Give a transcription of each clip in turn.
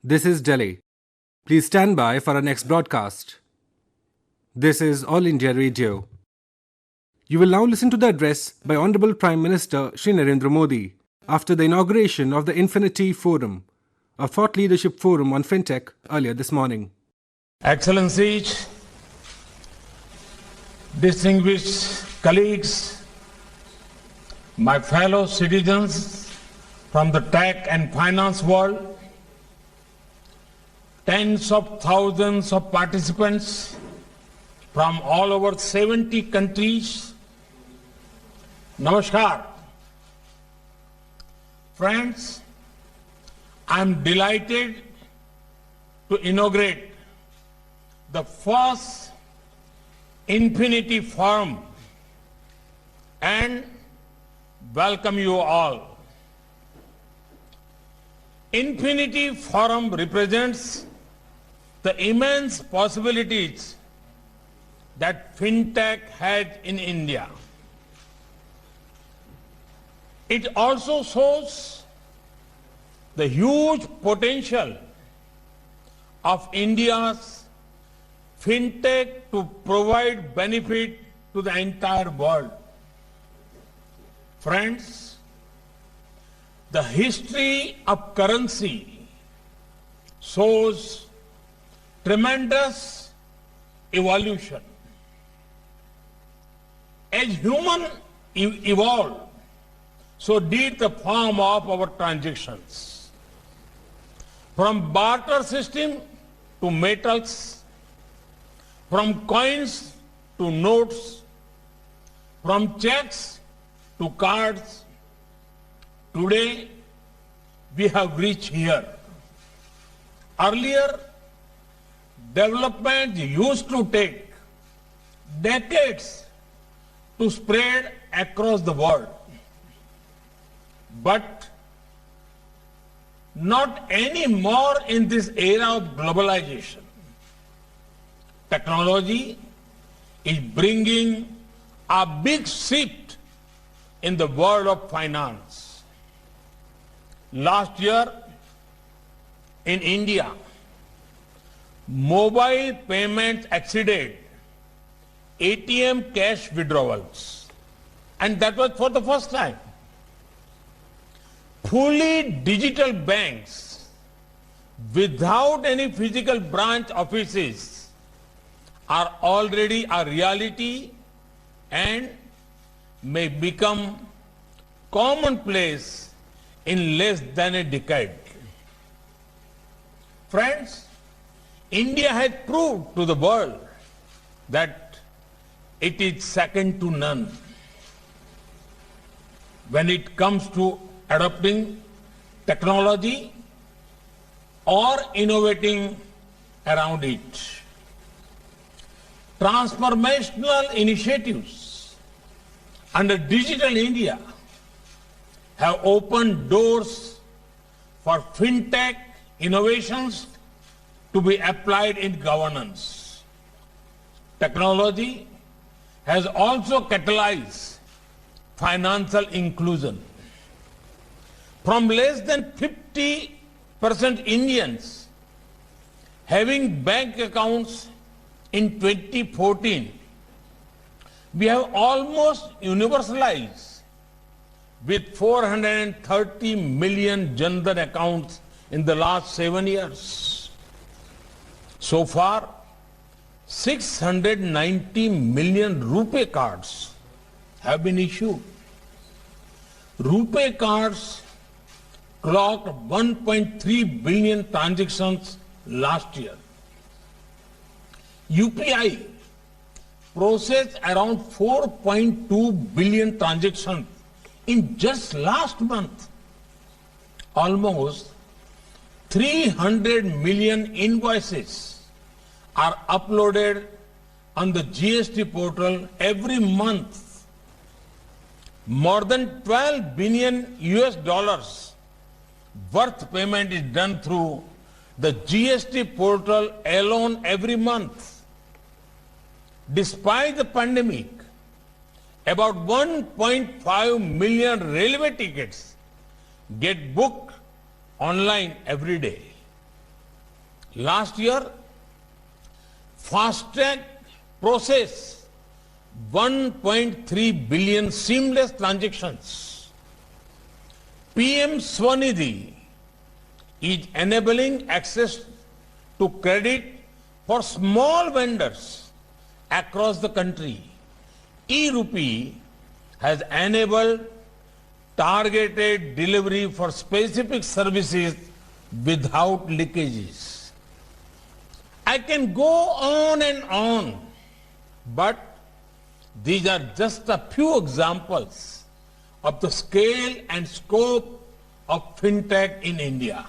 This is Delhi. Please stand by for our next broadcast. This is All India Radio. You will now listen to the address by Honorable Prime Minister Shri Narendra Modi after the inauguration of the Infinity Forum, a thought leadership forum on fintech earlier this morning. Excellencies, distinguished colleagues, my fellow citizens from the tech and finance world, tens of thousands of participants from all over 70 countries. Namaskar. Friends, I am delighted to inaugurate the first Infinity Forum and welcome you all. Infinity Forum represents the immense possibilities that fintech has in India. It also shows the huge potential of India's fintech to provide benefit to the entire world. Friends, the history of currency shows tremendous evolution. As human evolved, so did the form of our transactions. From barter system to metals, from coins to notes, from checks to cards, today we have reached here. Earlier, development used to take decades to spread across the world. But not anymore in this era of globalization. Technology is bringing a big shift in the world of finance. Last year in India, mobile payments exceeded ATM cash withdrawals, and that was for the first time. Fully digital banks without any physical branch offices are already a reality and may become commonplace in less than a decade. Friends, India has proved to the world that it is second to none when it comes to adopting technology or innovating around it. Transformational initiatives under Digital India have opened doors for fintech innovations to be applied in governance. Technology has also catalyzed financial inclusion. From less than 50% Indians having bank accounts in 2014, we have almost universalized with 430 million Jan Dhan accounts in the last 7 years. So far, 690 million RuPay cards have been issued. RuPay cards clocked 1.3 billion transactions last year. UPI processed around 4.2 billion transactions in just last month. Almost 300 million invoices are uploaded on the GST portal every month. More than 12 billion US dollars worth payment is done through the GST portal alone every month. Despite the pandemic, about 1.5 million railway tickets get booked online every day. Last year, FASTag processed 1.3 billion seamless transactions. PM Swanidhi is enabling access to credit for small vendors across the country. E-Rupee has enabled targeted delivery for specific services without leakages. I can go on and on, but these are just a few examples of the scale and scope of fintech in India.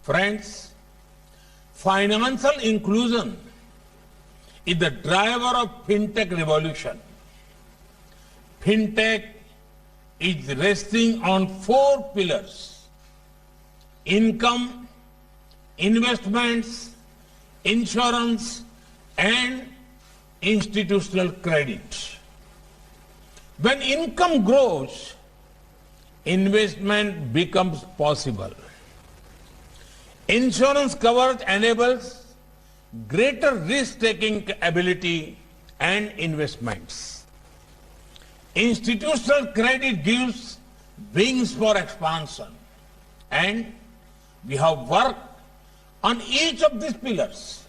Friends, financial inclusion is the driver of fintech revolution. Fintech is resting on 4 pillars: income, investments, insurance, and institutional credit. When income grows, investment becomes possible. Insurance coverage enables greater risk-taking ability and investments. Institutional credit gives wings for expansion. And we have worked on each of these pillars.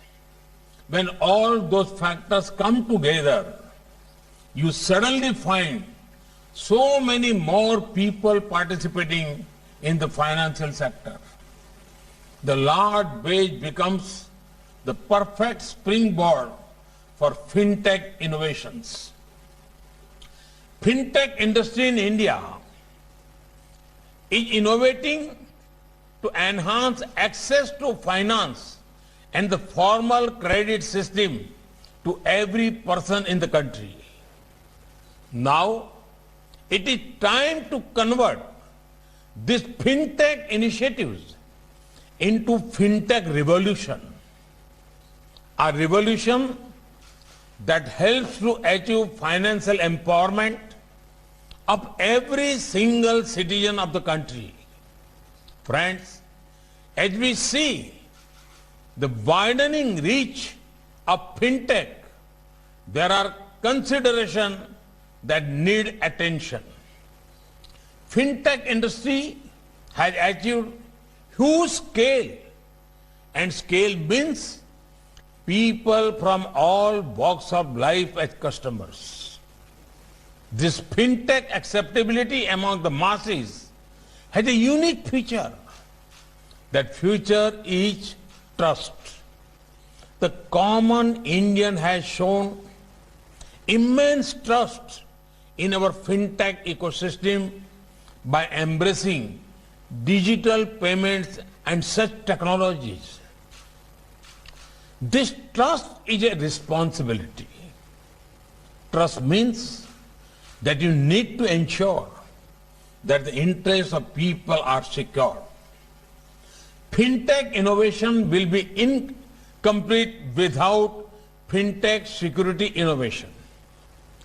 When all those factors come together, you suddenly find so many more people participating in the financial sector. The large base becomes the perfect springboard for fintech innovations. Fintech industry in India is innovating to enhance access to finance and the formal credit system to every person in the country. Now, it is time to convert these fintech initiatives into fintech revolution. A revolution that helps to achieve financial empowerment of every single citizen of the country. Friends, as we see the widening reach of fintech, there are considerations that need attention. Fintech industry has achieved huge scale, and scale means people from all walks of life as customers. This fintech acceptability among the masses has a unique feature. That feature is trust. The common Indian has shown immense trust in our fintech ecosystem by embracing digital payments and such technologies. This trust is a responsibility. Trust means that you need to ensure that the interests of people are secure. Fintech innovation will be incomplete without fintech security innovation.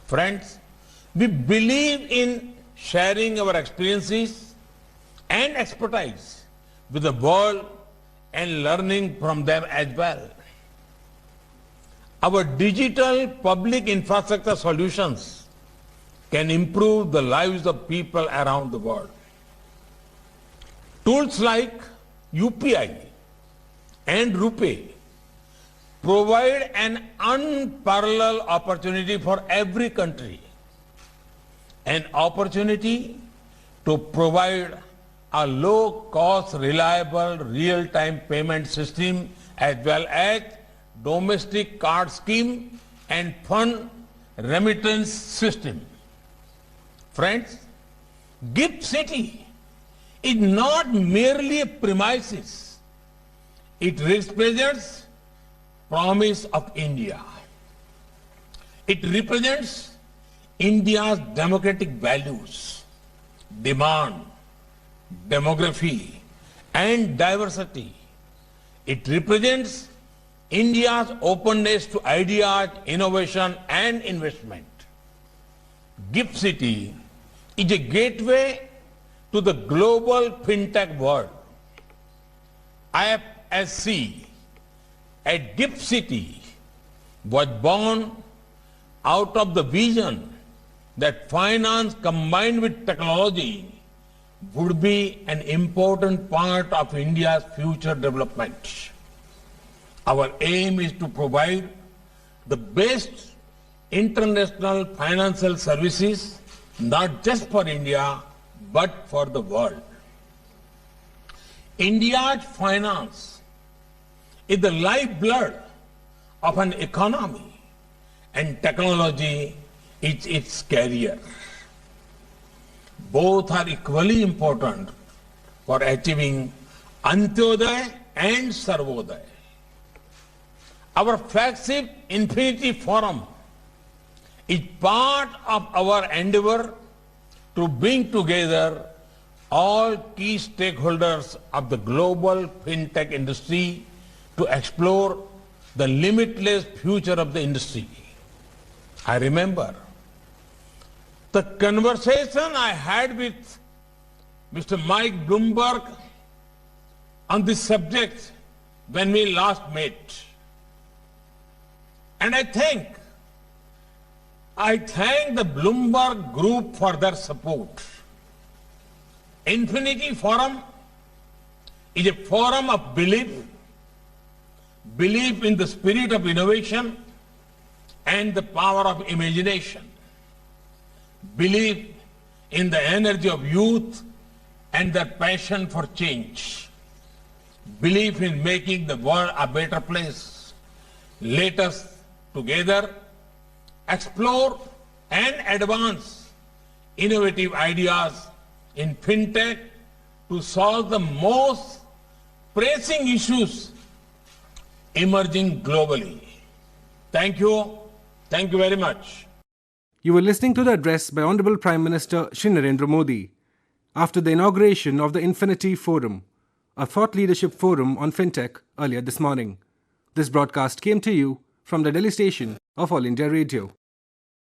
Friends, we believe in sharing our experiences and expertise with the world and learning from them as well. Our digital public infrastructure solutions can improve the lives of people around the world. Tools like UPI and RuPay provide an unparalleled opportunity for every country. An opportunity to provide a low-cost, reliable, real-time payment system as well as domestic card scheme and fund remittance system. Friends, Gift City is not merely a premises. It represents promise of India. It represents India's democratic values, demand, demography, and diversity. It represents India's openness to ideas, innovation, and investment. Gift City is a gateway to the global fintech world. IFSC at GIFT City was born out of the vision that finance combined with technology would be an important part of India's future development. Our aim is to provide the best international financial services, not just for India, but for the world. India's finance is the lifeblood of an economy, and technology is its carrier. Both are equally important for achieving Antyodaya and Sarvodaya. Our flagship Infinity Forum is part of our endeavor to bring together all key stakeholders of the global fintech industry to explore the limitless future of the industry. I remember the conversation I had with Mr. Mike Bloomberg on this subject when we last met. And I thank the Bloomberg Group for their support. Infinity Forum is a forum of belief in the spirit of innovation and the power of imagination, belief in the energy of youth and their passion for change, belief in making the world a better place. Let us together explore and advance innovative ideas in fintech to solve the most pressing issues emerging globally. Thank you. Thank you very much. You were listening to the address by Honorable Prime Minister Shri Narendra Modi after the inauguration of the Infinity Forum, a thought leadership forum on fintech earlier this morning. This broadcast came to you from the Delhi station of All India Radio.